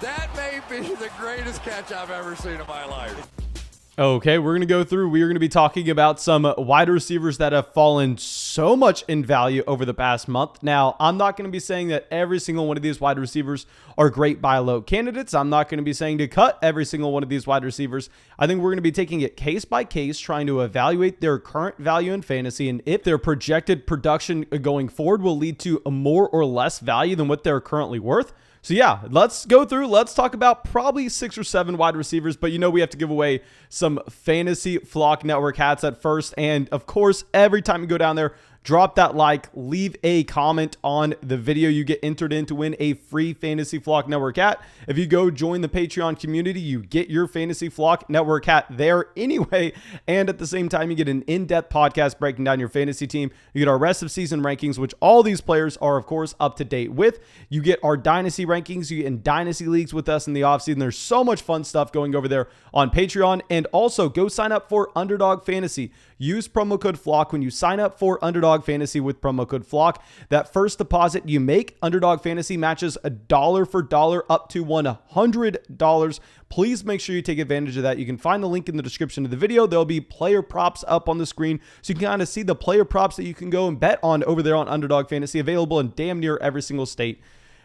That may be the greatest catch I've ever seen in my life. Okay, we're going to go through. We are going to be talking about some wide receivers that have fallen so much in value over the past month. Now, I'm not going to be saying that every single one of these wide receivers are great buy low candidates. I'm not going to be saying to cut every single one of these wide receivers. I think we're going to be taking it case by case, trying to evaluate their current value in fantasy and if their projected production going forward will lead to a more or less value than what they're currently worth. So yeah, let's go through. Let's talk about probably 6 or 7 wide receivers, but we have to give away some Fantasy Flock Network hats at first. And of course, every time you go down there, drop that like, leave a comment on the video. You get entered in to win a free Fantasy Flock Network hat. If you go join the Patreon community, you get your Fantasy Flock Network hat there anyway. And at the same time, you get an in-depth podcast breaking down your fantasy team. You get our rest of season rankings, which all these players are, of course, up to date with. You get our dynasty rankings. You get in dynasty leagues with us in the offseason. There's so much fun stuff going over there on Patreon. And also, go sign up for Underdog Fantasy. Use promo code FLOCK when you sign up for Underdog Fantasy with promo code FLOCK. That first deposit you make, Underdog Fantasy matches $1 for $1 up to $100. Please make sure you take advantage of that. You can find the link in the description of the video. There'll be player props up on the screen, so you can kind of see the player props that you can go and bet on over there on Underdog Fantasy, available in damn near every single state.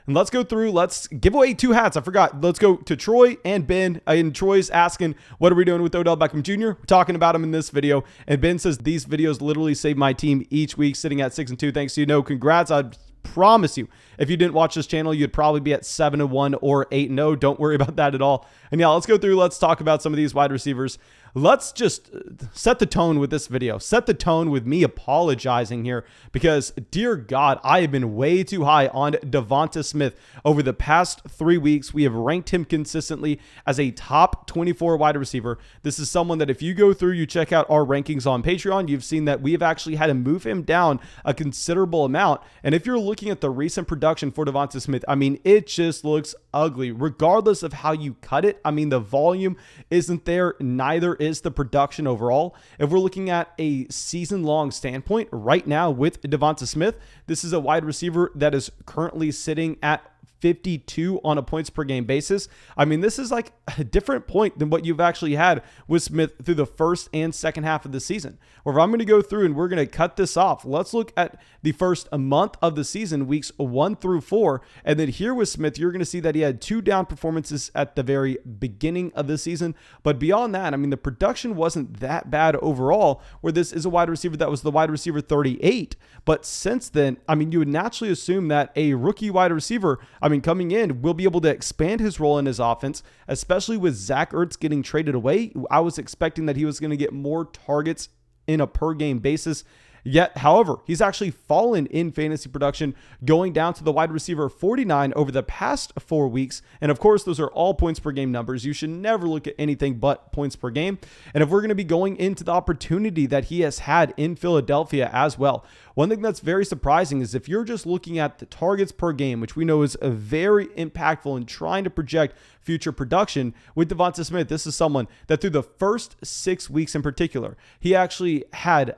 And let's go through. Let's give away 2 hats. I forgot. Let's go to Troy and Ben. And Troy's asking, what are we doing with Odell Beckham Jr.? We're talking about him in this video. And Ben says, these videos literally save my team each week, sitting at 6-2. Thanks to you. Congrats. I promise you, if you didn't watch this channel, you'd probably be at 7-1 or 8-0. Don't worry about that at all. And yeah, let's go through. Let's talk about some of these wide receivers. Let's just set the tone with this video. Set the tone with me apologizing here because, dear God, I have been way too high on Devonta Smith over the past 3 weeks. We have ranked him consistently as a top 24 wide receiver. This is someone that if you go through, you check out our rankings on Patreon, you've seen that we have actually had to move him down a considerable amount. And if you're looking at the recent production for Devonta Smith, it just looks ugly, regardless of how you cut it. The volume isn't there. Neither is the production overall. If we're looking at a season-long standpoint right now with Devonta Smith, this is a wide receiver that is currently sitting at 52 on a points per game basis. This is like a different point than what you've actually had with Smith through the first and second half of the season. Or if I'm going to go through and we're going to cut this off, let's look at the first month of the season, weeks 1 through 4. And then here with Smith, you're going to see that he had 2 down performances at the very beginning of the season. But beyond that, the production wasn't that bad overall, where this is a wide receiver that was the wide receiver 38. But since then, you would naturally assume that a rookie wide receiver, coming in, will be able to expand his role in his offense, especially with Zach Ertz getting traded away. I was expecting that he was going to get more targets in a per game basis. Yet, however, he's actually fallen in fantasy production, going down to the wide receiver 49 over the past 4 weeks. And of course, those are all points per game numbers. You should never look at anything but points per game. And if we're going to be going into the opportunity that he has had in Philadelphia as well, one thing that's very surprising is if you're just looking at the targets per game, which we know is a very impactful in trying to project future production with Devonta Smith, this is someone that through the first 6 weeks in particular, he actually had,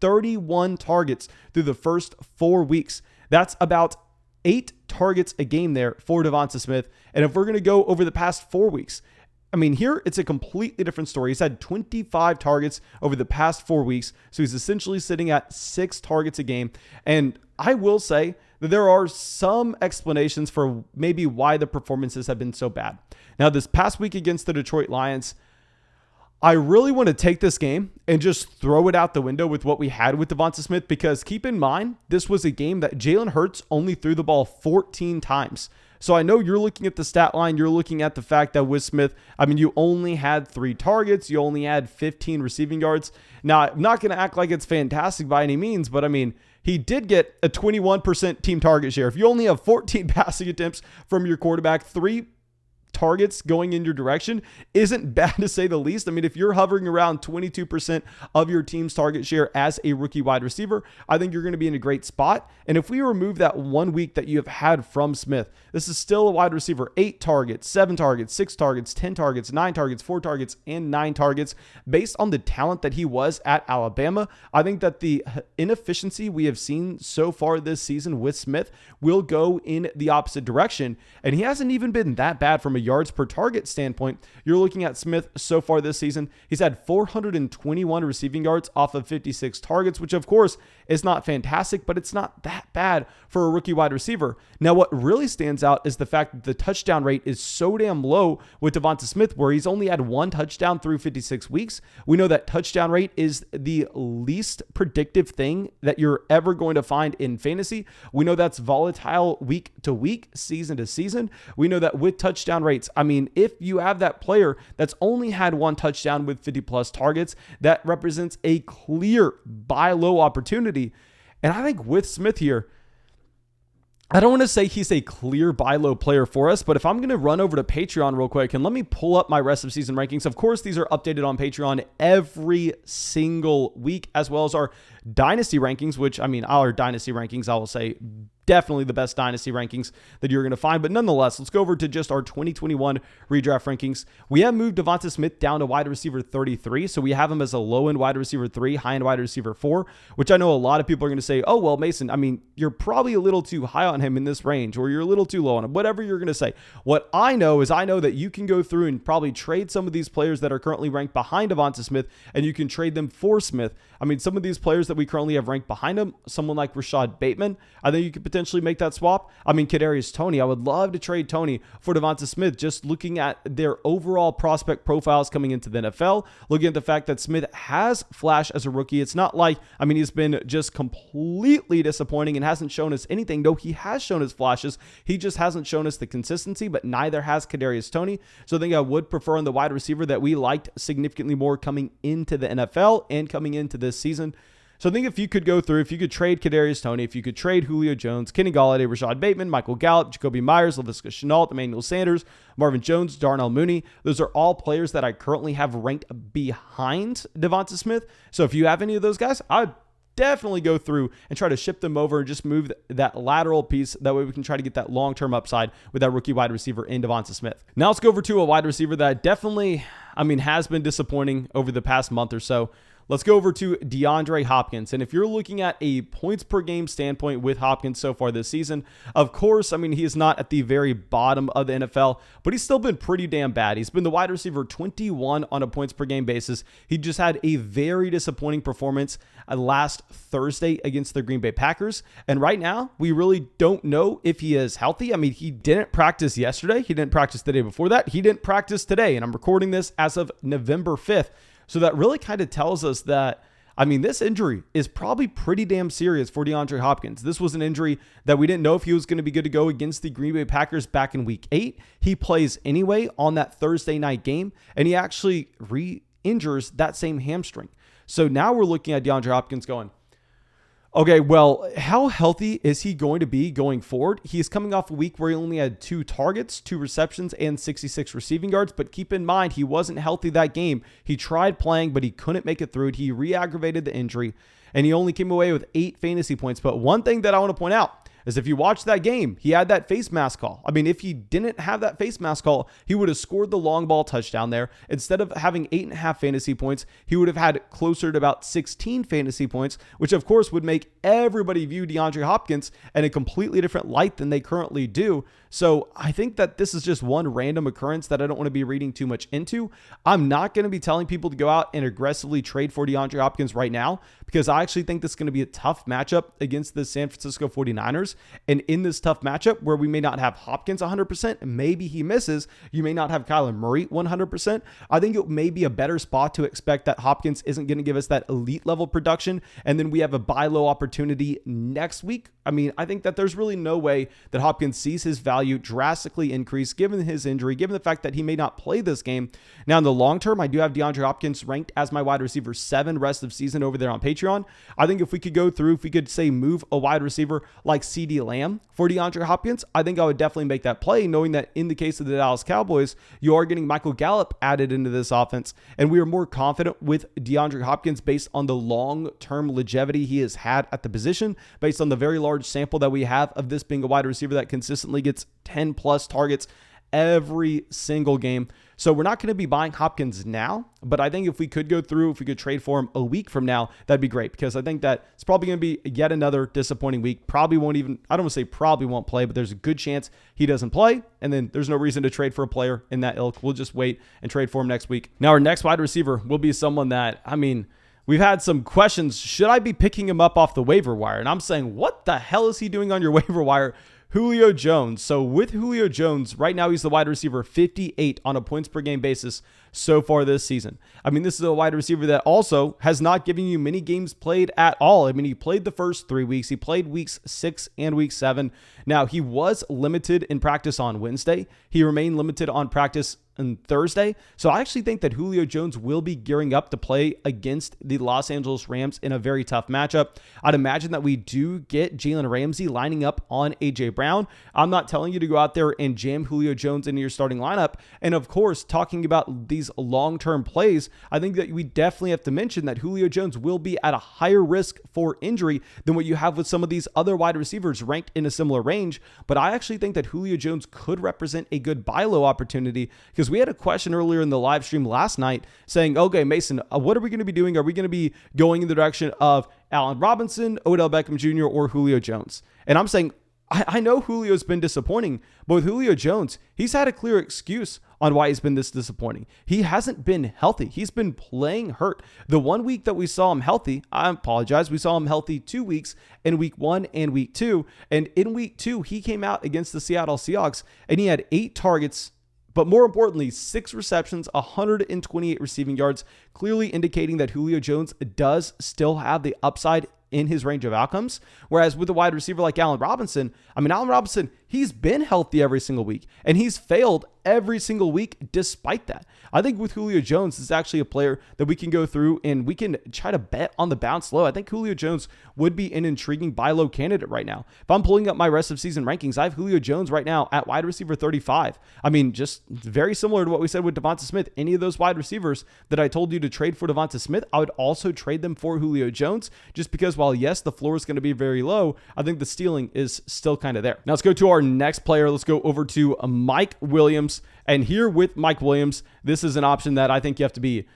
31 targets through the first 4 weeks. That's about 8 targets a game there for Devonta Smith. And if we're going to go over the past 4 weeks, here it's a completely different story. He's had 25 targets over the past 4 weeks. So he's essentially sitting at 6 targets a game. And I will say that there are some explanations for maybe why the performances have been so bad. Now, this past week against the Detroit Lions, I really want to take this game and just throw it out the window with what we had with Devonta Smith, because keep in mind, this was a game that Jalen Hurts only threw the ball 14 times. So I know you're looking at the stat line. You're looking at the fact that with Smith, you only had 3 targets. You only had 15 receiving yards. Now, I'm not going to act like it's fantastic by any means, but he did get a 21% team target share. If you only have 14 passing attempts from your quarterback, 3 targets going in your direction isn't bad to say the least. I mean, if you're hovering around 22% of your team's target share as a rookie wide receiver, I think you're going to be in a great spot. And if we remove that 1 week that you have had from Smith, this is still a wide receiver, 8 targets, 7 targets, 6 targets, 10 targets, 9 targets, 4 targets, and 9 targets. Based on the talent that he was at Alabama, I think that the inefficiency we have seen so far this season with Smith will go in the opposite direction. And he hasn't even been that bad from a yards per target standpoint. You're looking at Smith so far this season. He's had 421 receiving yards off of 56 targets, which of course is not fantastic, but it's not that bad for a rookie wide receiver. Now, what really stands out is the fact that the touchdown rate is so damn low with Devonta Smith, where he's only had 1 touchdown through 56 weeks. We know that touchdown rate is the least predictive thing that you're ever going to find in fantasy. We know that's volatile week to week, season to season. We know that with touchdown rates, I mean, if you have that player that's only had 1 touchdown with 50 plus targets, that represents a clear buy low opportunity. And I think with Smith here, I don't want to say he's a clear buy low player for us, but if I'm going to run over to Patreon real quick and let me pull up my rest of season rankings. Of course, these are updated on Patreon every single week, as well as our dynasty rankings, which, I mean, our dynasty rankings, I will say, definitely the best dynasty rankings that you're going to find. But nonetheless, let's go over to just our 2021 redraft rankings. We have moved Devonta Smith down to wide receiver 33. So we have him as a low-end wide receiver 3, high-end wide receiver 4, which I know a lot of people are going to say, oh, well, Mason, I mean, you're probably a little too high on him in this range, or you're a little too low on him, whatever you're going to say. What I know is I know that you can go through and probably trade some of these players that are currently ranked behind Devonta Smith, and you can trade them for Smith. I mean, some of these players that we currently have ranked behind him, someone like Rashad Bateman, I think you could potentially make that swap. I mean, Kadarius Toney, I would love to trade Toney for Devonta Smith, just looking at their overall prospect profiles coming into the NFL, looking at the fact that Smith has flashed as a rookie. It's not like, I mean, he's been just completely disappointing and hasn't shown us anything. No, he has shown us flashes. He just hasn't shown us the consistency, but neither has Kadarius Toney. So I think I would prefer on the wide receiver that we liked significantly more coming into the NFL and coming into this season. So I think if you could go through, if you could trade Kadarius Toney, if you could trade Julio Jones, Kenny Golladay, Rashad Bateman, Michael Gallup, Jacoby Myers, Laviska Shenault, Emmanuel Sanders, Marvin Jones, Darnell Mooney, those are all players that I currently have ranked behind Devonta Smith. So if you have any of those guys, I'd definitely go through and try to ship them over and just move that lateral piece. That way we can try to get that long-term upside with that rookie wide receiver in Devonta Smith. Now let's go over to a wide receiver that definitely, I mean, has been disappointing over the past month or so. Let's go over to DeAndre Hopkins. And if you're looking at a points per game standpoint with Hopkins so far this season, of course, I mean, he is not at the very bottom of the NFL, but he's still been pretty damn bad. He's been the wide receiver 21 on a points per game basis. He just had a very disappointing performance last Thursday against the Green Bay Packers. And right now, we really don't know if he is healthy. I mean, he didn't practice yesterday. He didn't practice the day before that. He didn't practice today. And I'm recording this as of November 5th. So that really kind of tells us that, I mean, this injury is probably pretty damn serious for DeAndre Hopkins. This was an injury that we didn't know if he was going to be good to go against the Green Bay Packers back in week 8. He plays anyway on that Thursday night game, and he actually re-injures that same hamstring. So now we're looking at DeAndre Hopkins going, okay, well, how healthy is he going to be going forward? He's coming off a week where he only had 2 targets, 2 receptions, and 66 receiving yards. But keep in mind, he wasn't healthy that game. He tried playing, but he couldn't make it through it. He re-aggravated the injury, and he only came away with 8 fantasy points. But one thing that I want to point out is if you watch that game, he had that face mask call. I mean, if he didn't have that face mask call, he would have scored the long ball touchdown there. Instead of having 8.5 fantasy points, he would have had closer to about 16 fantasy points, which of course would make everybody view DeAndre Hopkins in a completely different light than they currently do. So I think that this is just one random occurrence that I don't want to be reading too much into. I'm not going to be telling people to go out and aggressively trade for DeAndre Hopkins right now, because I actually think this is going to be a tough matchup against the San Francisco 49ers. And in this tough matchup where we may not have Hopkins 100%, maybe he misses, you may not have Kyler Murray 100%. I think it may be a better spot to expect that Hopkins isn't going to give us that elite level production. And then we have a buy low opportunity next week. I mean, I think that there's really no way that Hopkins sees his value drastically increase given his injury, given the fact that he may not play this game. Now, in the long term, I do have DeAndre Hopkins ranked as my wide receiver 7 rest of season over there on Patreon. I think if we could go through, if we could say move a wide receiver like CeeDee Lamb for DeAndre Hopkins, I think I would definitely make that play, knowing that in the case of the Dallas Cowboys, you are getting Michael Gallup added into this offense, and we are more confident with DeAndre Hopkins based on the long-term longevity he has had at the position, based on the very large sample that we have of this being a wide receiver that consistently gets 10 plus targets every single game. So we're not going to be buying Hopkins now, but I think if we could go through, if we could trade for him a week from now, that'd be great, because I think that it's probably going to be yet another disappointing week. Probably won't even, I don't want to say probably won't play, but there's a good chance he doesn't play. And then there's no reason to trade for a player in that ilk. We'll just wait and trade for him next week. Now, our next wide receiver will be someone that, I mean, we've had some questions. Should I be picking him up off the waiver wire? And I'm saying, what the hell is he doing on your waiver wire? Julio Jones. So with Julio Jones, right now he's the wide receiver 58 on a points per game basis so far this season. I mean, this is a wide receiver that also has not given you many games played at all. I mean, he played the first 3 weeks. He played weeks 6 and week 7. Now, he was limited in practice on Wednesday. He remained limited on practice on Thursday. So I actually think that Julio Jones will be gearing up to play against the Los Angeles Rams in a very tough matchup. I'd imagine that we do get Jalen Ramsey lining up on A.J. Brown. I'm not telling you to go out there and jam Julio Jones into your starting lineup. And of course, talking about these long-term plays, I think that we definitely have to mention that Julio Jones will be at a higher risk for injury than what you have with some of these other wide receivers ranked in a similar range. But I actually think that Julio Jones could represent a good buy low opportunity, because we had a question earlier in the live stream last night saying, okay, Mason, what are we going to be doing? Are we going to be going in the direction of Allen Robinson, Odell Beckham Jr., or Julio Jones? And I'm saying, I know Julio's been disappointing, but with Julio Jones, he's had a clear excuse on why he's been this disappointing. He hasn't been healthy. He's been playing hurt. The 1 week that we saw him healthy, I apologize, we saw him healthy 2 weeks in week 1 and week 2. And in week 2, he came out against the Seattle Seahawks and he had 8 targets, but more importantly, 6 receptions, 128 receiving yards, clearly indicating that Julio Jones does still have the upside in his range of outcomes. Whereas with a wide receiver like Allen Robinson, Allen Robinson, he's been healthy every single week and he's failed every single week despite that. I think with Julio Jones, this is actually a player that we can go through and we can try to bet on the bounce low. I think Julio Jones would be an intriguing buy low candidate right now. If I'm pulling up my rest of season rankings, I have Julio Jones right now at wide receiver 35. Just very similar to what we said with Devonta Smith. Any of those wide receivers that I told you to trade for Devonta Smith, I would also trade them for Julio Jones, just because while yes, the floor is going to be very low, I think the ceiling is still kind of there. Now let's go to our next player. Let's go over to Mike Williams. And here with Mike Williams, this is an option that I think you have to be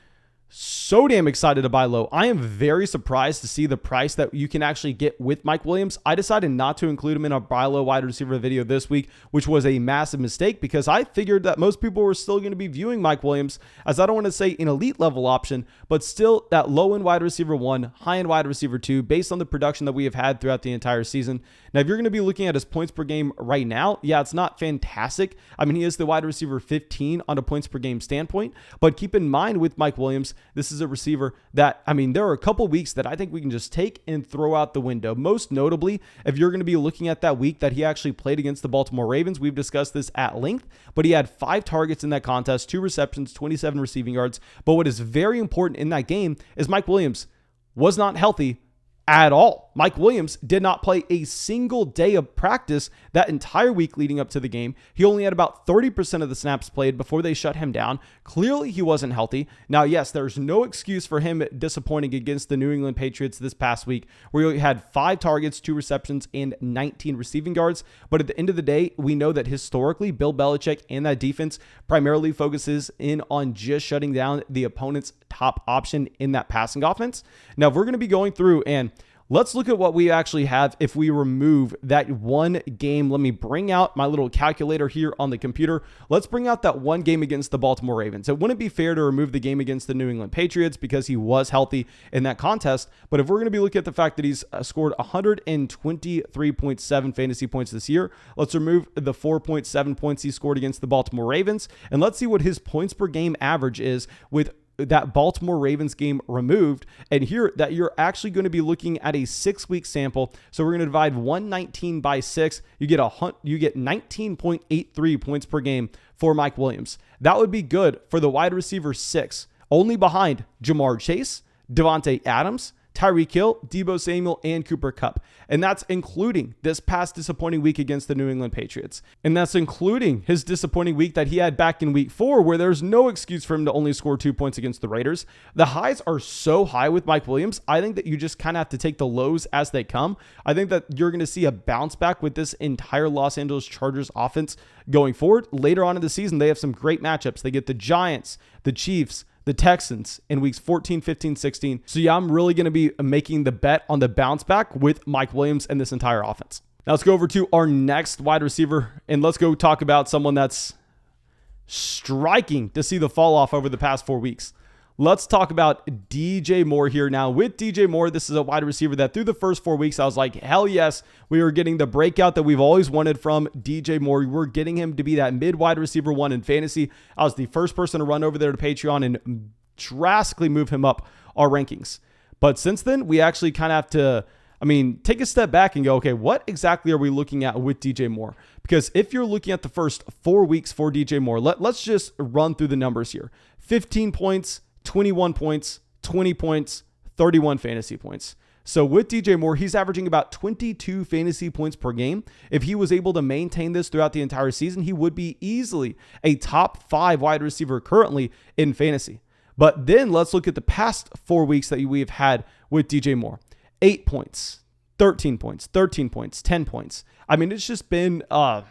so damn excited to buy low. I am very surprised to see the price that you can actually get with Mike Williams. I decided not to include him in a buy low wide receiver video this week, which was a massive mistake, because I figured that most people were still going to be viewing Mike Williams as, I don't want to say an elite level option, but still that low end wide receiver 1, high end wide receiver 2, based on the production that we have had throughout the entire season. Now, if you're going to be looking at his points per game right now, yeah, it's not fantastic. He is the wide receiver 15 on a points per game standpoint, but keep in mind with Mike Williams, this is a receiver that, there are a couple weeks that I think we can just take and throw out the window. Most notably, if you're going to be looking at that week that he actually played against the Baltimore Ravens, we've discussed this at length, but he had 5 targets in that contest, 2 receptions, 27 receiving yards. But what is very important in that game is Mike Williams was not healthy at all. Mike Williams did not play a single day of practice that entire week leading up to the game. He only had about 30% of the snaps played before they shut him down. Clearly, he wasn't healthy. Now, yes, there's no excuse for him disappointing against the New England Patriots this past week, where he had 5 targets, 2 receptions, and 19 receiving yards. But at the end of the day, we know that historically, Bill Belichick and that defense primarily focuses in on just shutting down the opponent's top option in that passing offense. Now, if we're going to be going through and let's look at what we actually have if we remove that one game. Let me bring out my little calculator here on the computer. Let's bring out that one game against the Baltimore Ravens. It wouldn't be fair to remove the game against the New England Patriots because he was healthy in that contest. But if we're going to be looking at the fact that he's scored 123.7 fantasy points this year, let's remove the 4.7 points he scored against the Baltimore Ravens. And let's see what his points per game average is with that Baltimore Ravens game removed, and here that you're actually going to be looking at a 6-week sample. So we're going to divide 119 by 6. You get 19.83 points per game for Mike Williams. That would be good for the wide receiver 6, only behind Jamar Chase, Devontae Adams, Tyreek Hill, Deebo Samuel, and Cooper Kupp. And that's including this past disappointing week against the New England Patriots. And that's including his disappointing week that he had back in week 4, where there's no excuse for him to only score 2 points against the Raiders. The highs are so high with Mike Williams. I think that you just kind of have to take the lows as they come. I think that you're going to see a bounce back with this entire Los Angeles Chargers offense going forward. Later on in the season, they have some great matchups. They get the Giants, the Chiefs, the Texans in weeks 14, 15, 16. So yeah, I'm really going to be making the bet on the bounce back with Mike Williams and this entire offense. Now let's go over to our next wide receiver, and let's go talk about someone that's striking to see the fall off over the past 4 weeks. Let's talk about DJ Moore here. Now with DJ Moore, this is a wide receiver that through the first 4 weeks, I was like, hell yes, we are getting the breakout that we've always wanted from DJ Moore. We're getting him to be that mid wide receiver 1 in fantasy. I was the first person to run over there to Patreon and drastically move him up our rankings. But since then, we actually kind of have to, take a step back and go, okay, what exactly are we looking at with DJ Moore? Because if you're looking at the first 4 weeks for DJ Moore, let's just run through the numbers here. 15 points, 21 points, 20 points, 31 fantasy points. So with DJ Moore, he's averaging about 22 fantasy points per game. If he was able to maintain this throughout the entire season, he would be easily a top 5 wide receiver currently in fantasy. But then let's look at the past 4 weeks that we have had with DJ Moore. 8 points, 13 points, 13 points, 10 points. It's just been a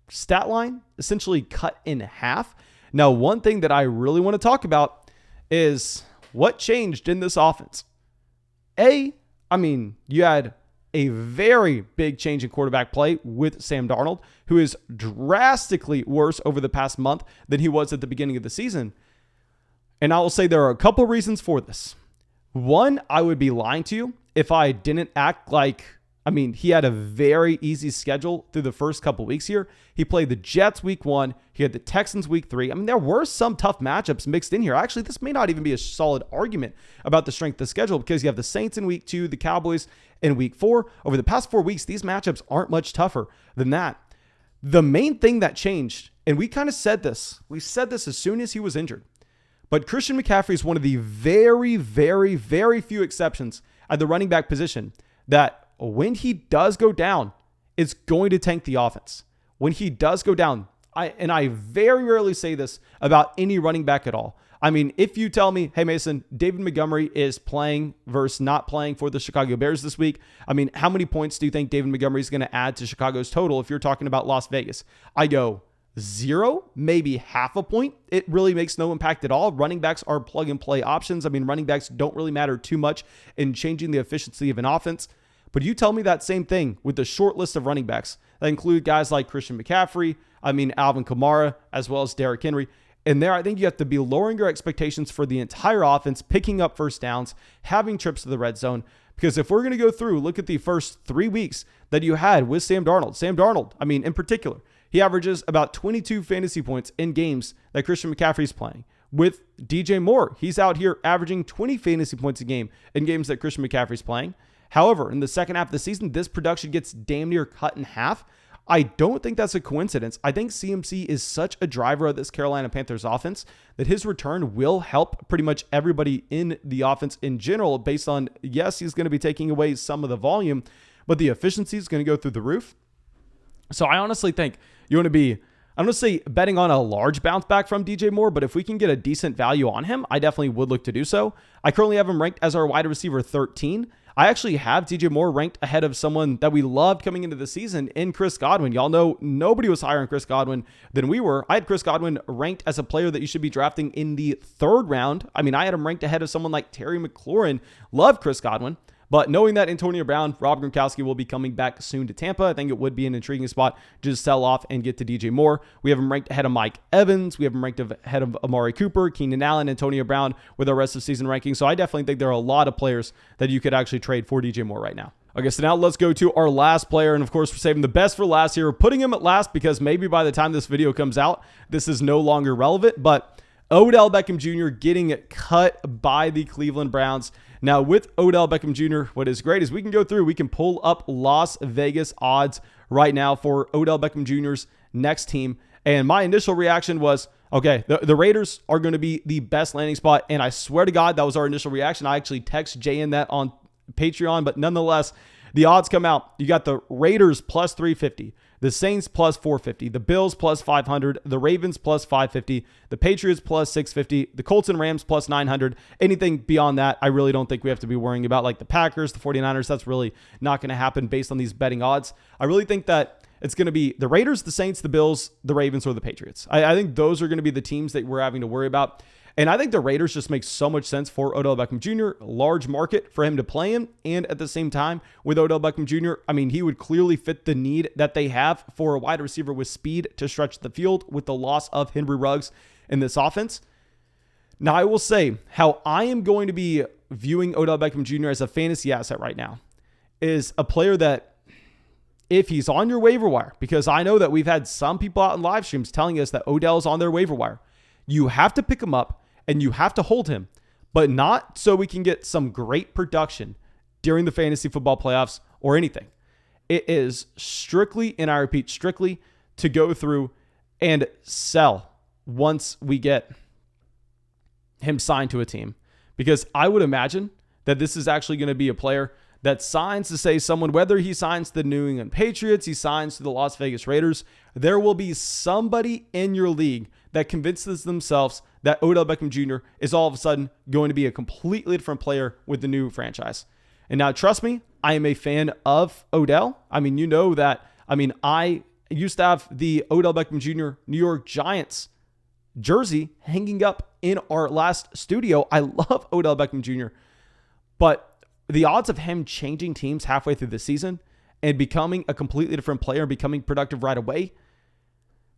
stat line essentially cut in half. Now, one thing that I really want to talk about is what changed in this offense. You had a very big change in quarterback play with Sam Darnold, who is drastically worse over the past month than he was at the beginning of the season. And I will say there are a couple reasons for this. One, I would be lying to you if I didn't act like, he had a very easy schedule through the first couple weeks here. He played the Jets week 1. He had the Texans week 3. There were some tough matchups mixed in here. Actually, this may not even be a solid argument about the strength of the schedule because you have the Saints in week 2, the Cowboys in week 4. Over the past 4 weeks, these matchups aren't much tougher than that. The main thing that changed, and we kind of said this, we said this as soon as he was injured, but Christian McCaffrey is one of the very, very, very few exceptions at the running back position that when he does go down, it's going to tank the offense. When he does go down, I very rarely say this about any running back at all. If you tell me, hey, Mason, David Montgomery is playing versus not playing for the Chicago Bears this week, how many points do you think David Montgomery is going to add to Chicago's total if you're talking about Las Vegas? I go 0, maybe half a point. It really makes no impact at all. Running backs are plug and play options. Running backs don't really matter too much in changing the efficiency of an offense. But you tell me that same thing with the short list of running backs that include guys like Christian McCaffrey, Alvin Kamara, as well as Derrick Henry. And there, I think you have to be lowering your expectations for the entire offense, picking up first downs, having trips to the red zone. Because if we're going to go through, look at the first 3 weeks that you had with Sam Darnold. Sam Darnold, in particular, he averages about 22 fantasy points in games that Christian McCaffrey's playing. With DJ Moore, he's out here averaging 20 fantasy points a game in games that Christian McCaffrey's playing. However, in the second half of the season, this production gets damn near cut in half. I don't think that's a coincidence. I think CMC is such a driver of this Carolina Panthers offense that his return will help pretty much everybody in the offense in general based on, yes, he's going to be taking away some of the volume, but the efficiency is going to go through the roof. So I honestly think you want to be, I'm going to say betting on a large bounce back from DJ Moore, but if we can get a decent value on him, I definitely would look to do so. I currently have him ranked as our wide receiver 13. I actually have DJ Moore ranked ahead of someone that we loved coming into the season in Chris Godwin. Y'all know nobody was higher on Chris Godwin than we were. I had Chris Godwin ranked as a player that you should be drafting in the 3rd round. I had him ranked ahead of someone like Terry McLaurin. Love Chris Godwin. But knowing that Antonio Brown, Rob Gronkowski will be coming back soon to Tampa, I think it would be an intriguing spot to just sell off and get to DJ Moore. We have him ranked ahead of Mike Evans. We have him ranked ahead of Amari Cooper, Keenan Allen, Antonio Brown with our rest of season rankings. So I definitely think there are a lot of players that you could actually trade for DJ Moore right now. Okay, so now let's go to our last player. And of course, we're saving the best for last here. We're putting him at last because maybe by the time this video comes out, this is no longer relevant. But Odell Beckham Jr. getting cut by the Cleveland Browns. Now, with Odell Beckham Jr., what is great is we can pull up Las Vegas odds right now for Odell Beckham Jr.'s next team. And my initial reaction was, okay, the Raiders are going to be the best landing spot. And I swear to God, that was our initial reaction. I actually text Jay in that on Patreon, but nonetheless, the odds come out. You got the Raiders plus 350, the Saints plus 450, the Bills plus 500, the Ravens plus 550, the Patriots plus 650, the Colts and Rams plus 900. Anything beyond that, I really don't think we have to be worrying about, like the Packers, the 49ers. That's really not going to happen based on these betting odds. I really think that it's going to be the Raiders, the Saints, the Bills, the Ravens, or the Patriots. I think those are going to be the teams that we're having to worry about. And I think the Raiders just make so much sense for Odell Beckham Jr., large market for him to play in. And at the same time, with Odell Beckham Jr., I mean, he would clearly fit the need that they have for a wide receiver with speed to stretch the field with the loss of Henry Ruggs in this offense. Now, I will say how I am going to be viewing Odell Beckham Jr. as a fantasy asset right now is a player that, if he's on your waiver wire, because I know that we've had some people out in live streams telling us that Odell's on their waiver wire, you have to pick him up and you have to hold him, but not so we can get some great production during the fantasy football playoffs or anything. It is strictly, and I repeat, strictly to go through and sell once we get him signed to a team. Because I would imagine that this is actually going to be a player that signs to say someone, whether he signs to the New England Patriots, he signs to the Las Vegas Raiders, there will be somebody in your league that convinces themselves that Odell Beckham Jr. is all of a sudden going to be a completely different player with the new franchise. And now, trust me, I am a fan of Odell. I mean, you know that. I mean, I used to have the Odell Beckham Jr. New York Giants jersey hanging up in our last studio. I love Odell Beckham Jr. But the odds of him changing teams halfway through the season and becoming a completely different player, becoming productive right away,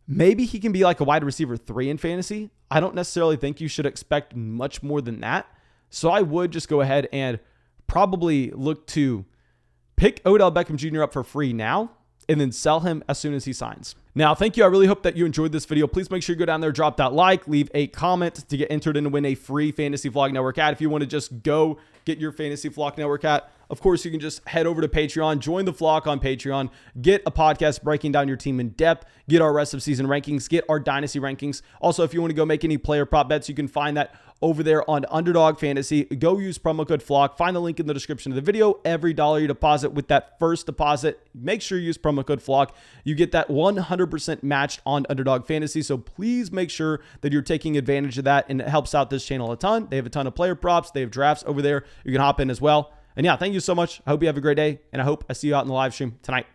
maybe he can be like a wide receiver 3 in fantasy. I don't necessarily think you should expect much more than that. So I would just go ahead and probably look to pick Odell Beckham Jr. up for free now and then sell him as soon as he signs. Now, thank you. I really hope that you enjoyed this video. Please make sure you go down there, drop that like, leave a comment to get entered in to win a free Fantasy Vlog Network hat. If you want to just go get your Fantasy Vlog Network hat, of course, you can just head over to Patreon, join the flock on Patreon, get a podcast breaking down your team in depth, get our rest of season rankings, get our dynasty rankings. Also, if you want to go make any player prop bets, you can find that over there on Underdog Fantasy. Go use promo code FLOCK. Find the link in the description of the video. Every dollar you deposit with that first deposit, make sure you use promo code FLOCK. You get that 100% matched on Underdog Fantasy. So please make sure that you're taking advantage of that, and it helps out this channel a ton. They have a ton of player props. They have drafts over there. You can hop in as well. And yeah, thank you so much. I hope you have a great day, and I hope I see you out in the live stream tonight.